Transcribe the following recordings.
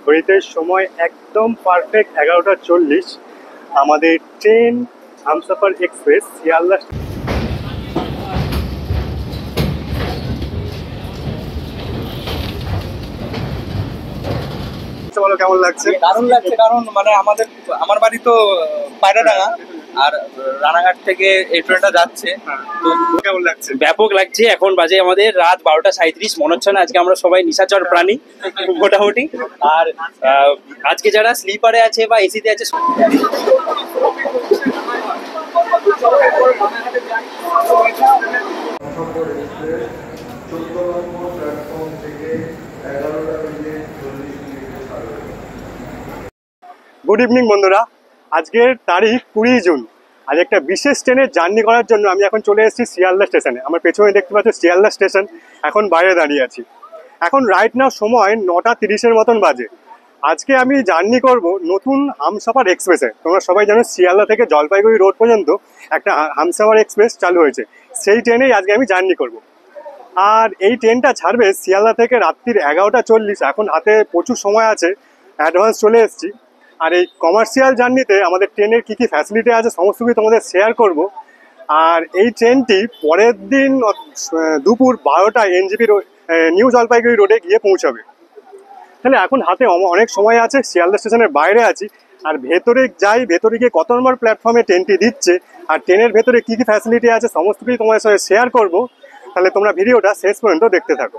ঘড়িতে সময় একদম পারফেক্ট 11:40। আমাদের ট্রেন হামসফর এক্সপ্রেস শিয়ালদা বলো কেমন লাগছে? দারুণ লাগছে, কারণ মানে আমার বাড়ি তো পায়রাডাঙ্গা, আর রানাঘাট থেকে এই ট্রেনটা যাচ্ছে। তো কেমন লাগছে? ব্যাপক লাগছে। এখন বাজে আমাদের রাত 12:37। মনে হচ্ছে না আজকে আমরা সবাই নিশাচর প্রাণী মোটামুটি। আর আজকে যারা স্লিপারে আছে বা এসিতে আছে, গুড ইভিনিং বন্ধুরা, আজকের তারিখ 20 জুন। আজ একটা বিশেষ ট্রেনে জার্নি করার জন্য আমি এখন চলে এসেছি শিয়ালদা স্টেশনে। আমার পেছনে দেখতে পাচ্ছ শিয়ালদা স্টেশন। এখন বাইরে দাঁড়িয়ে আছি। এখন রাইট নাও সময় 9:30 মতন বাজে। আজকে আমি জার্নি করব নতুন হামসফর এক্সপ্রেসে। তোমরা সবাই জানো শিয়ালদা থেকে জলপাইগুড়ি রোড পর্যন্ত একটা হামসফর এক্সপ্রেস চালু হয়েছে। সেই ট্রেনেই আজকে আমি জার্নি করব। আর এই ট্রেনটা ছাড়বে শিয়ালদা থেকে রাত্রির 11:40। এখন হাতে প্রচুর সময় আছে, অ্যাডভান্স চলে এসেছি। আর এই কমার্শিয়াল জার্নিতে আমাদের ট্রেনের কী কী ফ্যাসিলিটি আছে সমস্ত কিছু তোমাদের শেয়ার করব। আর এই ট্রেনটি পরের দিন দুপুর 12টায় এনজেপি নিউ জলপাইগুড়ি রোডে গিয়ে পৌঁছাবে। তাহলে এখন হাতে অনেক সময় আছে, শিয়ালদা স্টেশনের বাইরে আছি। আর ভেতরে যাই, ভেতরে গিয়ে কত নম্বর প্ল্যাটফর্মে ট্রেনটি দিচ্ছে আর ট্রেনের ভেতরে কী কী ফ্যাসিলিটি আছে সমস্ত কিছু তোমাদের সঙ্গে শেয়ার করব। তাহলে তোমরা ভিডিওটা শেষ পর্যন্ত দেখতে থাকো।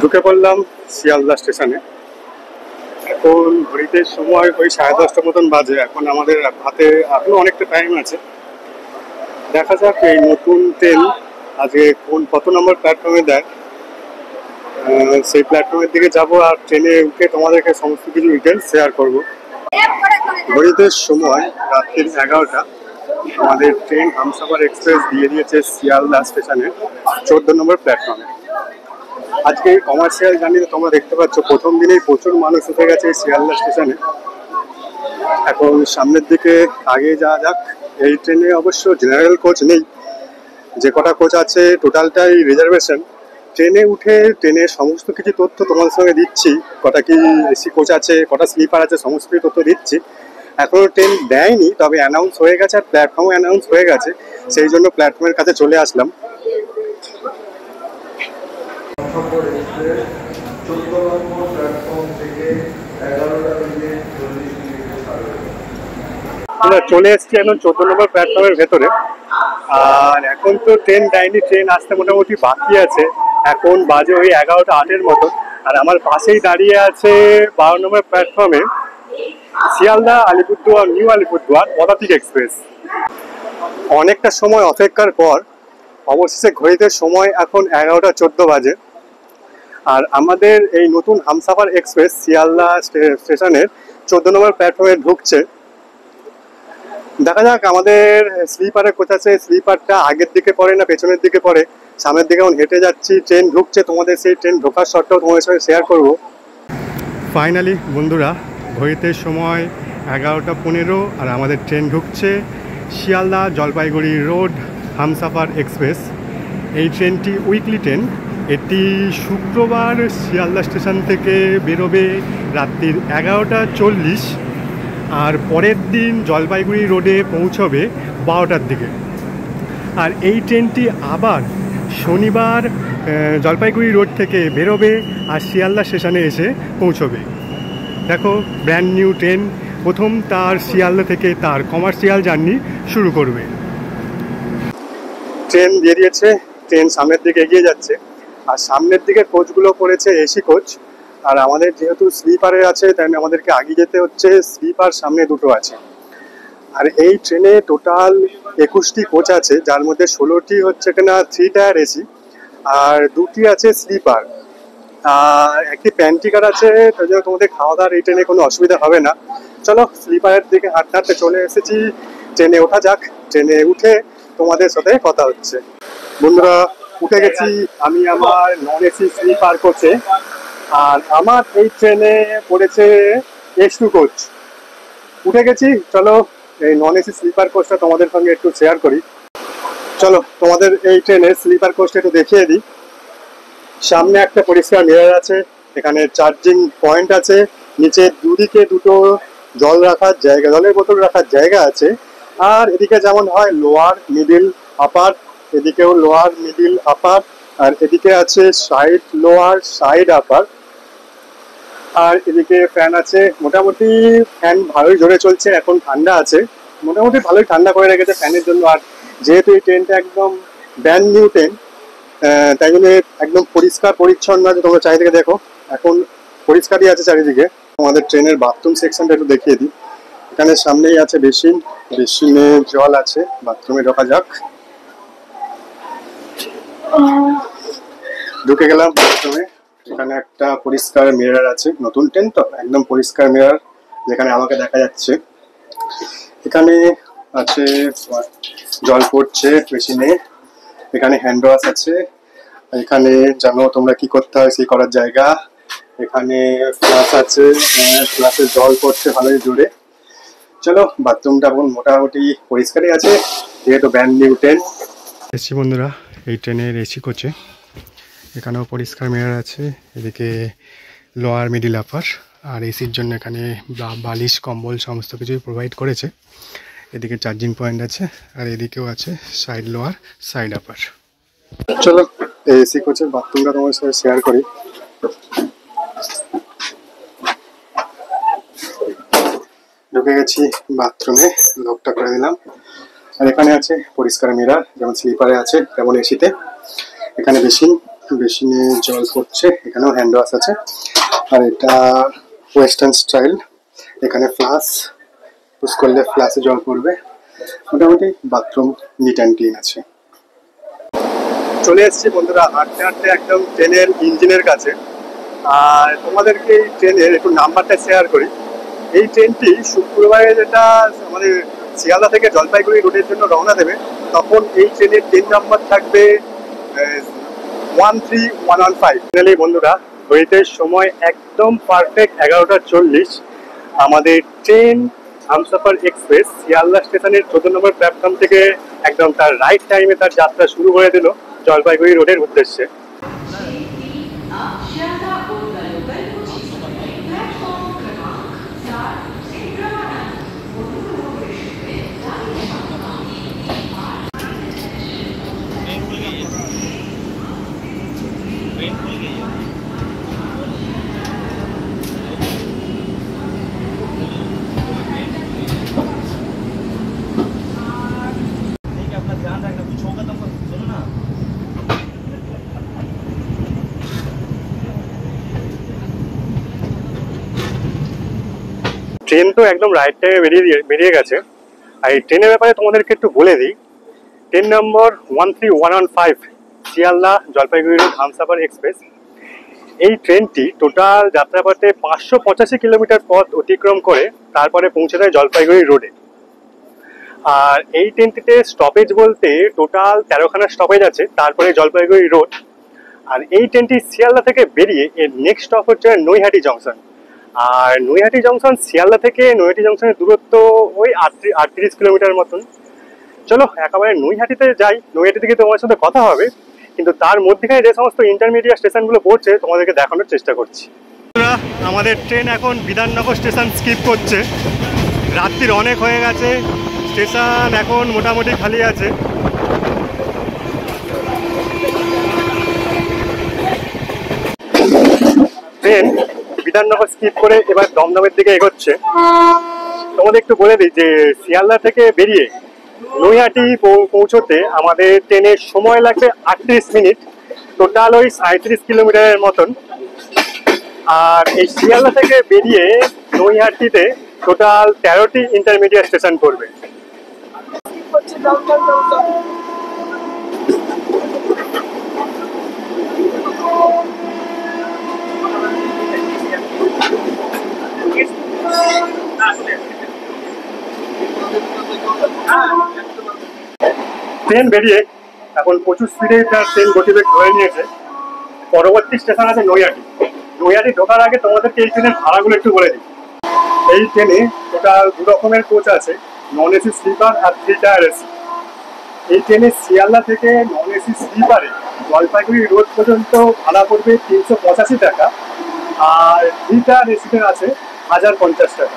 ঢুকে পড়লাম শিয়ালদা স্টেশনে। এখন ঘড়িতে সময় ওই 10:30 মতন বাজে। এখন আমাদের হাতে এখনো অনেকটা টাইম আছে। দেখা যাক এই নতুন ট্রেন আজকে কত নম্বর প্ল্যাটফর্মে দেয়। সেই প্ল্যাটফর্মের দিকে যাব আর ট্রেনে উঠে তোমাদেরকে সমস্ত কিছু ডিটেলস শেয়ার করব। ঘড়িতে সময় রাত্রির 11টা। আমাদের ট্রেন হামসফর এক্সপ্রেস দিয়ে দিয়েছে শিয়ালদা স্টেশনের 14 নম্বর প্ল্যাটফর্মে। আজকে এই কমার্শিয়াল জার্নিতে তোমরা দেখতে পাচ্ছ প্রথম দিনেই প্রচুর মানুষ উঠে গেছে শিয়ালদা স্টেশনে। এখন সামনের দিকে আগে যাওয়া যাক। এই ট্রেনে অবশ্য জেনারেল কোচ নেই, যে কটা কোচ আছে টোটালটাই রিজার্ভেশন। ট্রেনে উঠে ট্রেনের সমস্ত কিছু তথ্য তোমাদের সঙ্গে দিচ্ছি। কটা কি এসি কোচ আছে, কটা স্লিপার আছে, সমস্ত কিছু তথ্য দিচ্ছি। এখনও ট্রেন দেয়নি, তবে অ্যানাউন্স হয়ে গেছে আর প্ল্যাটফর্মও অ্যানাউন্স হয়ে গেছে। সেই জন্য প্ল্যাটফর্মের কাছে চলে আসলাম। আমরা চলে এসেছি এখন 14 নম্বর প্ল্যাটফর্মের ভেতরে। আর এখন তো ট্রেন দেয়নি, ট্রেন আসতে মোটামুটি বাকি আছে। এখন বাজে ওই 11:08 মতো। আর আমার পাশেই দাঁড়িয়ে আছে 12 নম্বর প্ল্যাটফর্মে শিয়ালদা আলিপুরদুয়ার নিউ আলিপুরদুয়ার পদাতিক এক্সপ্রেস। অনেকটা সময় অপেক্ষার পর অবশেষে ঘড়িতে সময় এখন 11:14 বাজে। আর আমাদের এই নতুন হামসফর এক্সপ্রেস শিয়ালদা স্টেশনের 14 নম্বর প্ল্যাটফর্মে ঢুকছে। দেখা যাক আমাদের স্লিপারে কোচ আছে, স্লিপারটা আগের দিকে পড়ে না পেছনের দিকে পড়ে। সামনের দিকে এখন হেঁটে যাচ্ছি, ট্রেন ঢুকছে। তোমাদের সেই ট্রেন ঢোকার শটটাও তোমাদের সঙ্গে শেয়ার করব। ফাইনালি বন্ধুরা, ঘড়িতে সময় 11:15 আর আমাদের ট্রেন ঢুকছে শিয়ালদা জলপাইগুড়ি রোড হামসফর এক্সপ্রেস। এই ট্রেনটি উইকলি ট্রেন। এটি শুক্রবার শিয়ালদা স্টেশন থেকে বেরোবে রাত্রির 11:40 আর পরের দিন জলপাইগুড়ি রোডে পৌঁছবে 12টার দিকে। আর এই ট্রেনটি আবার শনিবার জলপাইগুড়ি রোড থেকে বেরোবে আর শিয়ালদা স্টেশনে এসে পৌঁছবে। দেখো, ব্র্যান্ড নিউ ট্রেন প্রথম তার শিয়ালদা থেকে তার কমার্শিয়াল জার্নি শুরু করবে। ট্রেন দিয়ে দিয়েছে, ট্রেন সামনের দিকে এগিয়ে যাচ্ছে। আর সামনের দিকে কোচগুলো পড়েছে এসি কোচ। আর আমাদের যেহেতু স্লিপারে আছে তাই আমাদেরকে আগে যেতে হচ্ছে। স্লিপার সামনে দুটো আছে। আর এই ট্রেনে টোটাল 21টি কোচ আছে, যার মধ্যে 16টি হচ্ছে কিনা 3 টায়ার এসি আর 2টি আছে স্লিপার। আর একটি প্যান্টিকার আছে, তাই জন্য তোমাদের খাওয়া দাওয়ার এই ট্রেনে কোনো অসুবিধা হবে না। চলো স্লিপারের দিকে হাঁটতে হাঁটতে চলে এসেছি। ট্রেনে ওঠা যাক। ট্রেনে উঠে তোমাদের সাথে কথা হচ্ছে। বন্ধুরা, উঠে গেছি আমি আমার নন এসি স্লিপার কোচে। আর আমার এই ট্রেনে পড়েছে S2 কোচ। উঠে গেছি, চলো এই নন এসি স্লিপার কোচটা তোমাদের সঙ্গে একটু শেয়ার করি। চলো তোমাদের এই ট্রেনের স্লিপার কোচটা একটু দেখিয়ে দিই। সামনে একটা পরিষ্কার মিরর আছে, এখানে চার্জিং পয়েন্ট আছে, নিচে দুদিকে দুটো জল রাখার জায়গা, জলের বোতল রাখার জায়গা আছে। আর এদিকে যেমন হয় লোয়ার মিডিল আপার, এদিকেও লোয়ার মিডিল আপার, আর এদিকে আছে সাইড লোয়ার সাইড আপার। আর এদিকে ফ্যান আছে, মোটামুটি ফ্যান ভালোই জোরে চলছে, এখন ঠান্ডা আছে, মোটামুটি ভালোই ঠান্ডা করে রেখেছে ফ্যানের জন্য। আর যেহেতু এই ট্রেনটা একদম ব্র্যান্ড নিউ ট্রেন, তাই জন্য একদম পরিষ্কার পরিচ্ছন্ন আছে। তোমরা চারিদিকে দেখো, এখন পরিষ্কারই আছে চারিদিকে। আমাদের ট্রেনের বাথরুম সেকশনটা একটু দেখিয়ে দিই। এখানে সামনেই আছে বেসিন, বেসিনে জল আছে, বাথরুমে ঢোকা যাক। ঢুকে গেলাম বাথরুমে। এখানে একটা পরিষ্কার মিরর আছে, নতুন ট্রেন তো একদম পরিষ্কার মিরর, যেখানে আমাকে দেখা যাচ্ছে। এখানে আছে জল পড়ছে বেসিনে, এখানে হ্যান্ড ওয়াশ আছে, এখানে জানো তোমরা কি করতে হয় সেই করার জায়গা। এখানে ফ্লাশ আছে, ফ্লাশে জল পড়ছে ভালোই জোরে। চলো, বাথরুমটা মোটামুটি পরিষ্কারই আছে, যেহেতু ব্র্যান্ড নিউ ট্রেন। এসি বন্ধুরা, এই ট্রেনের এসি কোচে এখানেও পরিষ্কার মিরর আছে, এদিকে লোয়ার মিডিল আপার। আর এসির জন্য এখানে বালিশ কম্বল সমস্ত কিছুই প্রোভাইড করেছে। এদিকে চার্জিং পয়েন্ট আছে, আর এদিকেও আছে সাইড লোয়ার সাইড আপার। চলো এসি কোচের বাথরুমটা তোমার সাথে শেয়ার করি। ঢুকে গেছি বাথরুমে, লকটা করে দিলাম। আর এখানে আছে পরিষ্কার মিরর, যেমন স্লিপারে আছে তেমন এসিতে। এখানে বেসিনে জল পড়ছে, এখানেও হ্যান্ড ওয়াশ আছে। আর এটা ওয়েস্টার্ন স্টাইল, এখানে ফ্লাশ পুশ করলে ফ্লাশে জল পড়বে। মোটামুটি বাথরুম নিট অ্যান্ড ক্লিন আছে। চলে এসেছি বন্ধুরা হাঁটতে হাঁটতে একদম ট্রেনের ইঞ্জিনের কাছে। আর তোমাদেরকে এই ট্রেনের একটু নাম্বারটা শেয়ার করি। এই ট্রেনটি শুক্রবারে যেটা আমাদের শিয়ালদা থেকে জলপাইগুড়ি রোডের জন্য রওনা দেবে, তখন এই ট্রেনের ট্রেন নাম্বার থাকবে 13115। ফাইনালি বন্ধুরা, ঘড়িতে সময় একদম পারফেক্ট 11:40। আমাদের ট্রেন হামসফর এক্সপ্রেস শিয়ালদা স্টেশনের 14 নম্বর প্ল্যাটফর্ম থেকে একদম তার রাইট টাইমে তার যাত্রা শুরু করে দিল জলপাইগুড়ি রোডের উদ্দেশ্যে। ট্রেন তো একদম রাইট টাইমে বেরিয়ে গেছে। আর এই ট্রেনের ব্যাপারে তোমাদেরকে একটু বলে দিই। ট্রেন নম্বর 13115 শিয়ালদা জলপাইগুড়ি রোড হামসফর এক্সপ্রেস। এই ট্রেনটি টোটাল যাত্রাপথে 585 কিলোমিটার পথ অতিক্রম করে তারপরে পৌঁছে দেয় জলপাইগুড়ি রোডে। আর এই ট্রেনটিতে স্টপেজ বলতে টোটাল 13খানা স্টপেজ আছে, তারপরে জলপাইগুড়ি রোড। আর এই ট্রেনটি শিয়ালদা থেকে বেরিয়ে এর নেক্সট স্টপ হচ্ছে নৈহাটি জংশন। আর নৈহাটি জংশন শিয়ালদা থেকে নৈহাটি জংশনের দূরত্ব ওই 38 কিলোমিটার মতন। চলো একেবারে নৈহাটিতে যাই, নৈহাটি থেকে তোমার সাথে কথা হবে, কিন্তু তার মধ্যেখানে যে সমস্ত ইন্টারমিডিয়েট স্টেশনগুলো পড়ছে তোমাদেরকে দেখানোর চেষ্টা করছি। আমাদের ট্রেন এখন বিধাননগর স্টেশন স্কিপ করছে। রাত্রির অনেক হয়ে গেছে, স্টেশন এখন মোটামুটি খালি আছে। ট্রেন বিধাননগর স্কিপ করে এবার দমদমের দিকে এগোচ্ছে। তোমাদের একটু বলে দিই যে শিয়ালদা থেকে বেরিয়ে নৈহাটি পৌঁছতে আমাদের ট্রেনের সময় লাগবে 38 মিনিট, টোটাল ওই 37 কিলোমিটারের মতন। আর এই শিয়ালদা থেকে বেরিয়ে নৈহাটিতে টোটাল 13টি ইন্টারমিডিয়েট স্টেশন পড়বে। ট্রেন বেরিয়ে এখন প্রচুর স্পিডে তার ট্রেন গতিবেগ ধরে নিয়েছে। পরবর্তী স্টেশন আছে নৈহাটি। নৈহাটি ঢোকার আগে তোমাদেরকে এই ট্রেনের ভাড়াগুলো একটু বলে দিই। এই ট্রেনে টোটাল 2 রকমের কোচ আছে, নন এসি স্লিপার আর 3 টায়ার এসি। এই ট্রেনে শিয়ালদা থেকে নন এসি স্লিপারে জলপাইগুড়ি রোড পর্যন্ত ভাড়া পড়বে 385 টাকা। আর দুইটা এসিতে আছে 1050 টাকা।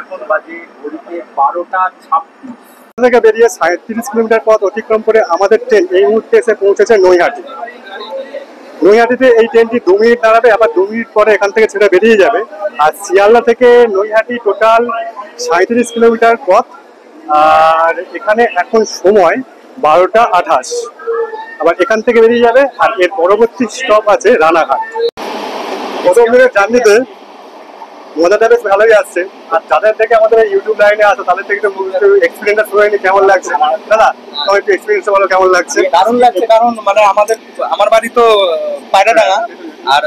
এখন বাজে ঘড়িতে 12:26। থেকে বেরিয়ে 37 কিলোমিটার পথ অতিক্রম করে আমাদের ট্রেন এই মুহূর্তে এসে পৌঁছেছে নৈহাটি। নৈহাটিতে এই ট্রেনটি 2 মিনিট দাঁড়াবে, আবার 2 মিনিট পরে এখান থেকে ছেড়ে বেরিয়ে যাবে। আর শিয়ালদা থেকে নৈহাটি টোটাল 37 কিলোমিটার পথ। আর এখানে এখন সময় 12:28। আবার এখান থেকে বেরিয়ে যাবে, আর এর পরবর্তী স্টপ আছে রানাঘাট। প্রথম দিনের জার্নিতে মজাটা বেশ ভালোই আসছে। আর যাদের থেকে আমাদের ইউটিউব লাইনে আছে তাদের থেকে তো এক্সপিরিয়েন্সটা শুনে কেমন লাগছে দাদা? তোমার একটু এক্সপিরিয়েন্স বলো, কেমন লাগছে? দারুণ লাগছে, কারণ মানে আমার বাড়ি তো পায়রাডাঙ্গা, আর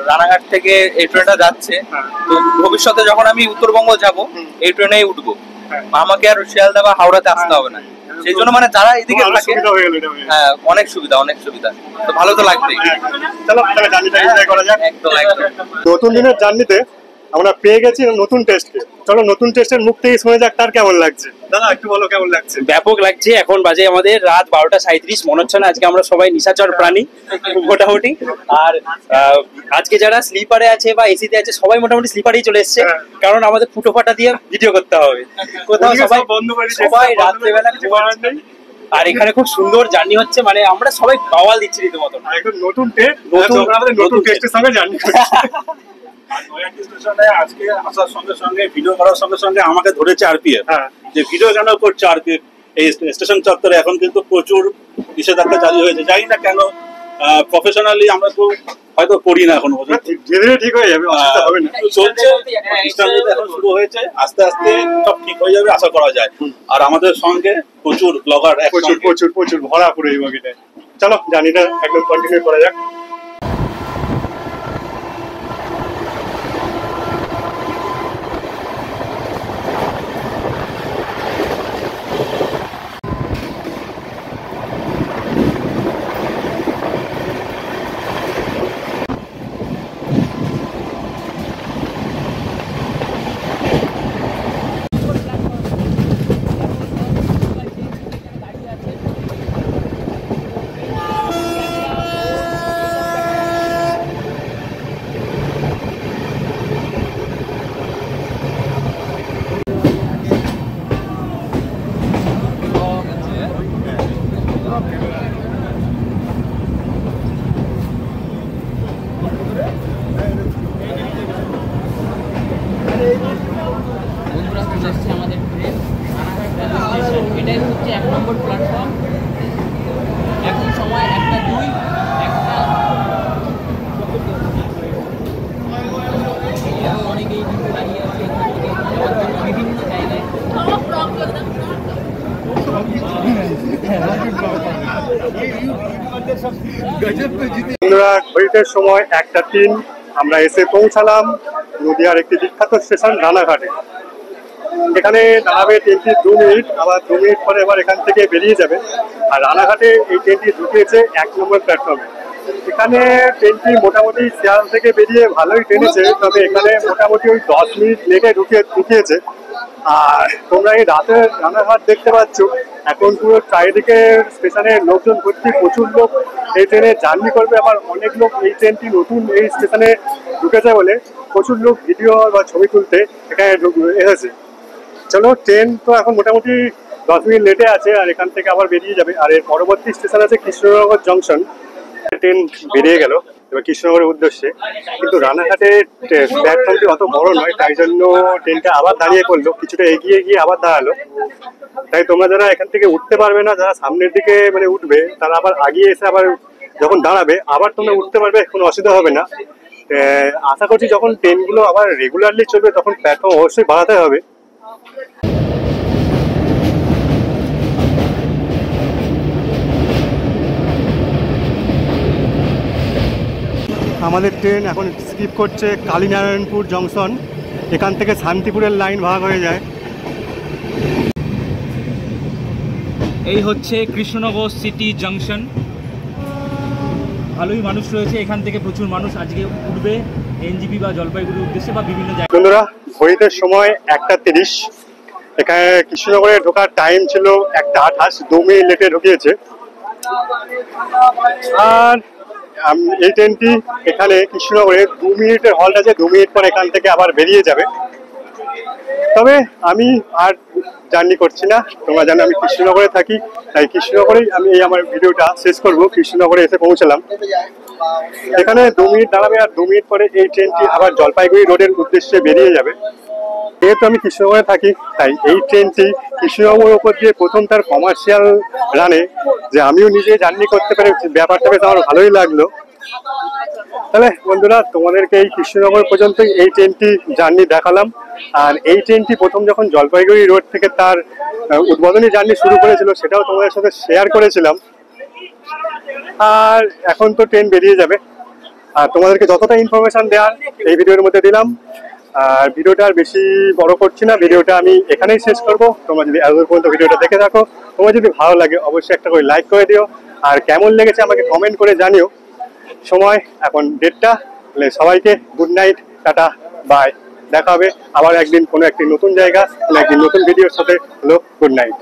রানাঘাট থেকে এই ট্রেনটা যাচ্ছে। তো ভবিষ্যতে যখন আমি উত্তরবঙ্গ যাব এই ট্রেনেই উঠবো, আমাকে আর শিয়ালদা বা হাওড়াতে আসতে হবে না। সেই জন্য মানে যারা এদিকে থাকে, হ্যাঁ অনেক সুবিধা, অনেক সুবিধা। তো ভালো তো লাগবেই। চলো তাহলে জার্নিটা এনজয় করা যাক। একদম একদম। নতুন দিনের জার্নিতে আমরা পেয়ে গেছি নতুন টেস্টকে। চলো নতুন টেস্টের মুখ থেকে শোনা যাক তার কেমন লাগছে। দাদা একটু বলো কেমন লাগছে? ব্যাপক লাগছে। এখন বাজে আমাদের রাত 12:37। মনে হচ্ছে না আজকে আমরা সবাই নিশাচর প্রাণী মোটামুটি। আর আজকে যারা স্লিপারে আছে বা এসিতে আছে সবাই মোটামুটি স্লিপারেই চলে এসছে, কারণ আমাদের ফুটো ফাটা দিয়ে ভিডিও করতে হবে। কোথাও সবাই রাত্রেবেলা ঘুমাচ্ছে। আর এখানে খুব সুন্দর জার্নি হচ্ছে, মানে আমরা সবাই বাওয়াল দিচ্ছি রীতিমতো। একদম নতুন টেস্ট, নতুন টেস্টের সঙ্গে জার্নি নৈহাটি স্টেশনে আজকে আসার সঙ্গে সঙ্গে ভিডিও করার সঙ্গে সঙ্গে আমাকে ধরেছে আরপিএফ, যে ভিডিও কেন করছে আরপিএফ এই স্টেশন চত্বরে। এখন কিন্তু প্রচুর নিষেধাজ্ঞা জারি হয়েছে, জানি না কেন। প্রফেশনালি আমরা তো হয়তো করি না এখনো পর্যন্ত। ধীরে ঠিক হয়ে যাবে, অসুবিধা হবে না। চলছে, ইস্টার্নবুথ এখন শুরু হয়েছে, আস্তে আস্তে সব ঠিক হয়ে যাবে আশা করা যায়। আর আমাদের সঙ্গে প্রচুর ব্লগার, প্রচুর ভরা পুরো এই বগিটায়। চলো জার্নিটা একদম কন্টিনিউ করা যাক। বন্ধুরা চলে এসছে আমাদের ট্রেন রানাঘাট রেলওয়ে স্টেশন। এটাই হচ্ছে 1 নম্বর প্ল্যাটফর্ম। এখন সময় 1:02। অনেকেই কিন্তু দাঁড়িয়ে আছে এখান থেকে যাওয়ার জন্য বিভিন্ন জায়গায়। বন্ধুরা ঘড়িতে সময় 1:03। আমরা এসে পৌঁছালাম নদিয়ার একটি বিখ্যাত স্টেশন রানাঘাটে। এখানে দাঁড়াবে ট্রেনটি 2 মিনিট, আবার 2 মিনিট পরে এবার এখান থেকে বেরিয়ে যাবে। আর রানাঘাটে এই ট্রেনটি ঢুকিয়েছে 1 নম্বর প্ল্যাটফর্মে। এখানে ট্রেনটি মোটামুটি শিয়াল থেকে বেরিয়ে ভালোই টেনেছে, তবে এখানে মোটামুটি ওই 10 মিনিট লেটে ঢুকিয়েছে। আর তোমরা এই রাতে রানাঘাট দেখতে পাচ্ছ, এখন পুরো চারিদিকে স্টেশনের লোকজন ভর্তি, প্রচুর লোক এই ট্রেনে জার্নি করবে। আবার অনেক লোক এই ট্রেনটি নতুন এই স্টেশনে ঢুকেছে বলে প্রচুর লোক ভিডিও বা ছবি তুলতে এখানে এসেছে। চলো ট্রেন তো এখন মোটামুটি 10 মিনিট লেটে আছে, আর এখান থেকে আবার বেরিয়ে যাবে। আর এর পরবর্তী স্টেশন আছে কৃষ্ণনগর জংশন। ট্রেন বেরিয়ে গেল এবার কৃষ্ণনগরের উদ্দেশ্যে, কিন্তু রানাঘাটের প্ল্যাটফর্মটি অত বড় নয়, তাই জন্য ট্রেনটা আবার দাঁড়িয়ে পড়লো, কিছুটা এগিয়ে গিয়ে আবার দাঁড়ালো। তাই তোমরা যারা এখান থেকে উঠতে পারবে না, যারা সামনের দিকে মানে উঠবে, তারা আবার আগিয়ে এসে আবার যখন দাঁড়াবে আবার তোমরা উঠতে পারবে, কোনো অসুবিধা হবে না। আশা করছি যখন ট্রেনগুলো আবার রেগুলারলি চলবে তখন প্ল্যাটফর্ম অবশ্যই বাড়াতে হবে। আমাদের ট্রেন এখন স্কিপ করছে কালীনারায়ণপুর জংশন। এখান থেকে শান্তিপুরের লাইন ভাগ হয়ে যায়। এই হচ্ছে কৃষ্ণনগর সিটি জাংশন। ভালোই মানুষ রয়েছে, এখান থেকে প্রচুর মানুষ আজকে উঠবে। এনজিপি বা জলপাইগুড়ির উদ্দেশ্যে বা বিভিন্ন জায়গায়। বন্ধুরা, ঘড়িতে সময় 1:30। এখানে কৃষ্ণনগরে ঢোকার টাইম ছিল 1:28, 2 মিনিট লেটে ঢুকিয়েছে। আর এই ট্রেনটি এখানে কৃষ্ণনগরে 2 মিনিটের হল্ট আছে, 2 মিনিট পর এখান থেকে আবার বেরিয়ে যাবে। তবে আমি আর জার্নি করছি না, তোমরা জানো আমি কৃষ্ণনগরে থাকি, তাই কৃষ্ণনগরেই আমি এই আমার ভিডিওটা শেষ করব। কৃষ্ণনগরে এসে পৌঁছলাম, এখানে 2 মিনিট দাঁড়াবে আর 2 মিনিট পরে এই ট্রেনটি আবার জলপাইগুড়ি রোডের উদ্দেশ্যে বেরিয়ে যাবে। যেহেতু আমি কৃষ্ণনগরে থাকি তাই এই ট্রেনটি কৃষ্ণনগরের উপর দিয়ে প্রথম তার কমার্শিয়াল রানে যে আমিও নিজে জার্নি করতে পারি, ব্যাপারটা বেশ আমার ভালোই লাগলো। তাহলে বন্ধুরা, তোমাদেরকে এই কৃষ্ণনগর পর্যন্তই এই ট্রেনটি জার্নি দেখালাম। আর এই ট্রেনটি প্রথম যখন জলপাইগুড়ি রোড থেকে তার উদ্বোধনী জার্নি শুরু করেছিল সেটাও তোমাদের সাথে শেয়ার করেছিলাম। আর এখন তো ট্রেন বেরিয়ে যাবে, আর তোমাদেরকে যতটা ইনফরমেশন দেওয়ার এই ভিডিওর মধ্যে দিলাম। আর ভিডিওটা আর বেশি বড় করছি না, ভিডিওটা আমি এখানেই শেষ করব। তোমরা যদি এতদূর পর্যন্ত ভিডিওটা দেখে থাকো, তোমার যদি ভালো লাগে অবশ্যই একটা করে লাইক করে দিও, আর কেমন লেগেছে আমাকে কমেন্ট করে জানিও। সময় এখন 1:30। সবাইকে গুড নাইট, টাটা, বাই। দেখা হবে আবার একদিন কোনো একটি নতুন জায়গা, একদিন নতুন ভিডিওর সাথে। Hello, good night.